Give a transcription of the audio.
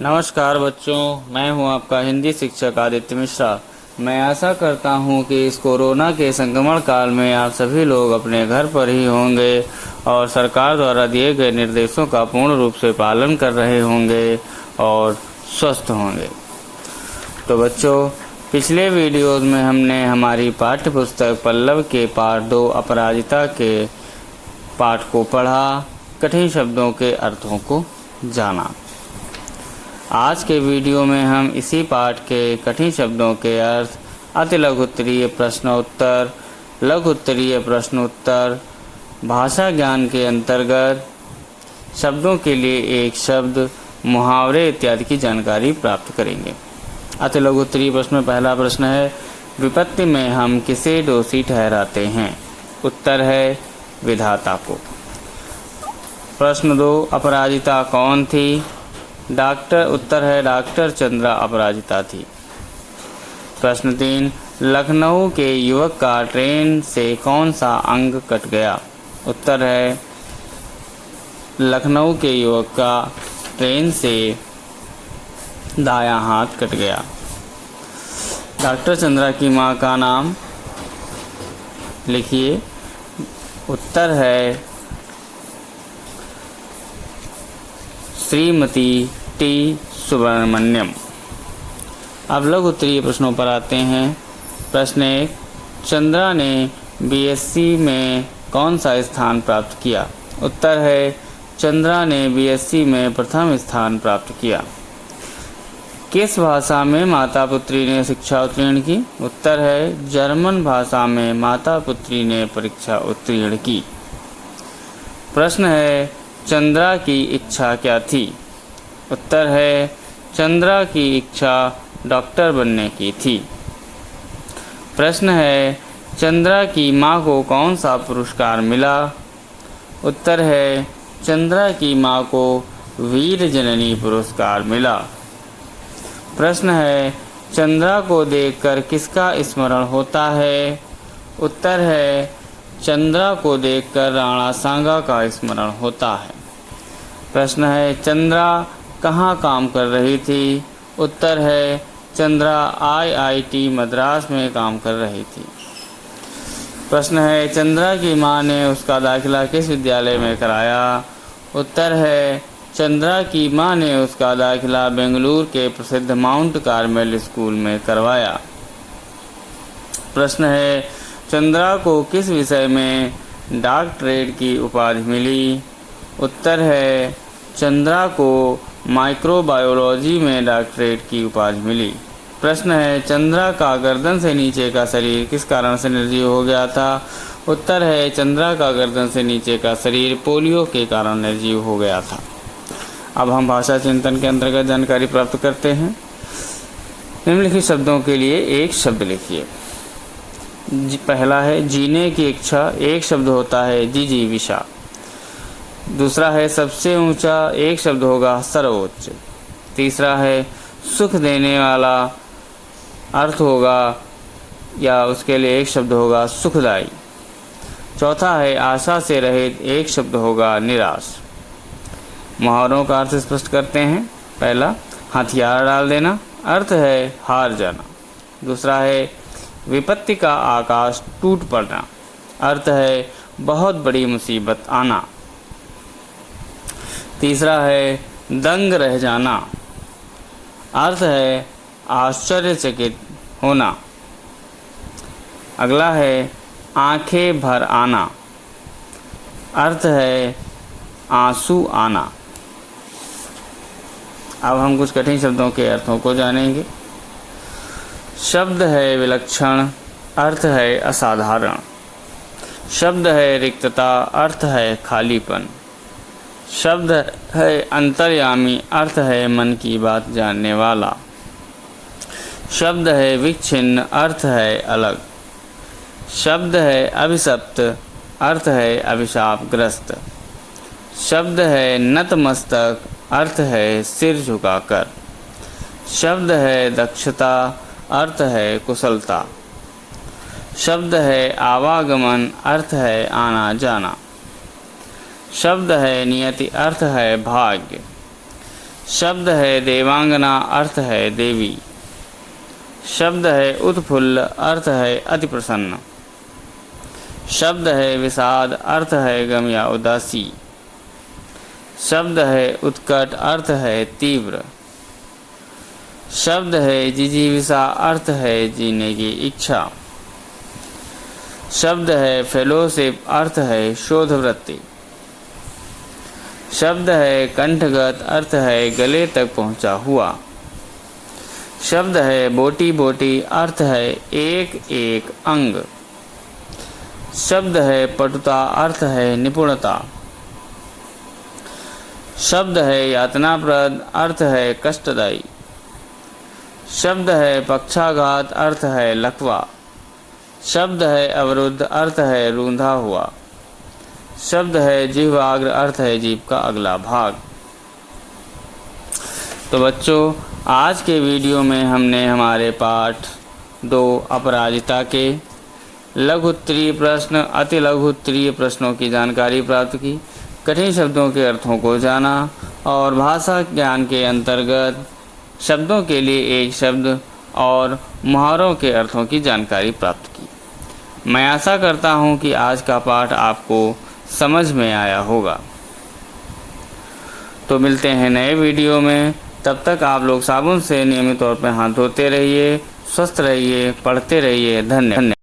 नमस्कार बच्चों, मैं हूं आपका हिंदी शिक्षक आदित्य मिश्रा। मैं आशा करता हूं कि इस कोरोना के संक्रमण काल में आप सभी लोग अपने घर पर ही होंगे और सरकार द्वारा दिए गए निर्देशों का पूर्ण रूप से पालन कर रहे होंगे और स्वस्थ होंगे। तो बच्चों, पिछले वीडियोज़ में हमने हमारी पाठ्य पुस्तक पल्लव के पाठ 2 अपराजिता के पाठ को पढ़ा, कठिन शब्दों के अर्थों को जाना। आज के वीडियो में हम इसी पाठ के कठिन शब्दों के अर्थ, अति लघुत्तरीय प्रश्नोत्तर, लघुत्तरीय प्रश्नोत्तर, भाषा ज्ञान के अंतर्गत शब्दों के लिए एक शब्द, मुहावरे इत्यादि की जानकारी प्राप्त करेंगे। अति लघुत्तरीय प्रश्न में पहला प्रश्न है, विपत्ति में हम किसे दोषी ठहराते हैं? उत्तर है विधाता को। प्रश्न 2, अपराजिता कौन थी? उत्तर है डॉक्टर चंद्रा अपराजिता थी। प्रश्न 3, लखनऊ के युवक का ट्रेन से कौन सा अंग कट गया? उत्तर है लखनऊ के युवक का ट्रेन से दायां हाथ कट गया। डॉक्टर चंद्रा की मां का नाम लिखिए। उत्तर है श्रीमती टी सुब्रमण्यम। अब लघुत्तरीय प्रश्नों पर आते हैं। प्रश्न 1, चंद्रा ने बीएससी में कौन सा स्थान प्राप्त किया? उत्तर है चंद्रा ने बीएससी में प्रथम स्थान प्राप्त किया। किस भाषा में माता पुत्री ने शिक्षा उत्तीर्ण की? उत्तर है जर्मन भाषा में माता पुत्री ने परीक्षा उत्तीर्ण की। प्रश्न है, चंद्रा की इच्छा क्या थी? उत्तर है चंद्रा की इच्छा डॉक्टर बनने की थी। प्रश्न है, चंद्रा की मां को कौन सा पुरस्कार मिला? उत्तर है चंद्रा की मां को वीर जननी पुरस्कार मिला। प्रश्न है, चंद्रा को देखकर किसका स्मरण होता है? उत्तर है चंद्रा को देखकर राणा सांगा का स्मरण होता है। प्रश्न है, चंद्रा कहाँ काम कर रही थी? उत्तर है चंद्रा आईआईटी मद्रास में काम कर रही थी। प्रश्न है, चंद्रा की मां ने उसका दाखिला किस विद्यालय में कराया? उत्तर है चंद्रा की मां ने उसका दाखिला बेंगलुरु के प्रसिद्ध माउंट कार्मेल स्कूल में करवाया। प्रश्न है, चंद्रा को किस विषय में डॉक्टरेट की उपाधि मिली? उत्तर है चंद्रा को माइक्रोबायोलॉजी में डॉक्टरेट की उपाधि मिली। प्रश्न है, चंद्रा का गर्दन से नीचे का शरीर किस कारण से निर्जीव हो गया था? उत्तर है चंद्रा का गर्दन से नीचे का शरीर पोलियो के कारण निर्जीव हो गया था। अब हम भाषा चिंतन के अंतर्गत जानकारी प्राप्त करते हैं। निम्नलिखित शब्दों के लिए एक शब्द लिखिए। पहला है जीने की इच्छा, एक शब्द होता है जिजीविषा। दूसरा है सबसे ऊंचा, एक शब्द होगा सर्वोच्च। तीसरा है सुख देने वाला, अर्थ होगा या उसके लिए एक शब्द होगा सुखदाई। चौथा है आशा से रहित, एक शब्द होगा निराश। मुहावरों का अर्थ स्पष्ट करते हैं। पहला, हथियार डाल देना, अर्थ है हार जाना। दूसरा है विपत्ति का आकाश टूट पड़ना, अर्थ है बहुत बड़ी मुसीबत आना। तीसरा है दंग रह जाना, अर्थ है आश्चर्यचकित होना। अगला है आंखें भर आना, अर्थ है आंसू आना। अब हम कुछ कठिन शब्दों के अर्थों को जानेंगे। शब्द है विलक्षण, अर्थ है असाधारण। शब्द है रिक्तता, अर्थ है खालीपन। शब्द है अंतर्यामी, अर्थ है मन की बात जानने वाला। शब्द है विच्छिन्न, अर्थ है अलग। शब्द है अभिशप्त, अर्थ है अभिशापग्रस्त। शब्द है नतमस्तक, अर्थ है सिर झुकाकर। शब्द है दक्षता, अर्थ है कुशलता। शब्द है आवागमन, अर्थ है आना जाना। शब्द है नियति, अर्थ है भाग्य। शब्द है देवांगना, अर्थ है देवी। शब्द है उत्फुल्ल, अर्थ है अति प्रसन्न। शब्द है विषाद, अर्थ है गम या उदासी। शब्द है उत्कट, अर्थ है तीव्र। शब्द है जिजीविषा, अर्थ है जीने की इच्छा। शब्द है फेलोशिप, अर्थ है शोध वृत्ति। शब्द है कंठगत, अर्थ है गले तक पहुंचा हुआ। शब्द है बोटी बोटी, अर्थ है एक एक अंग। शब्द है पटुता, अर्थ है निपुणता। शब्द है यातनाप्रद, अर्थ है कष्टदायी। शब्द है पक्षाघात, अर्थ है लकवा। शब्द है अवरुद्ध, अर्थ है रूंधा हुआ। शब्द है जिह्वाग्र, अर्थ है जीभ का अगला भाग। तो बच्चों, आज के वीडियो में हमने हमारे पाठ 2 अपराजिता के लघु उत्तरीय प्रश्न, अति लघु उत्तरीय प्रश्नों की जानकारी प्राप्त की, कठिन शब्दों के अर्थों को जाना और भाषा ज्ञान के अंतर्गत शब्दों के लिए एक शब्द और मुहावरों के अर्थों की जानकारी प्राप्त की। मैं आशा करता हूँ कि आज का पाठ आपको समझ में आया होगा। तो मिलते हैं नए वीडियो में, तब तक आप लोग साबुन से नियमित तौर पर हाथ धोते रहिए, स्वस्थ रहिए, पढ़ते रहिए। धन्यवाद।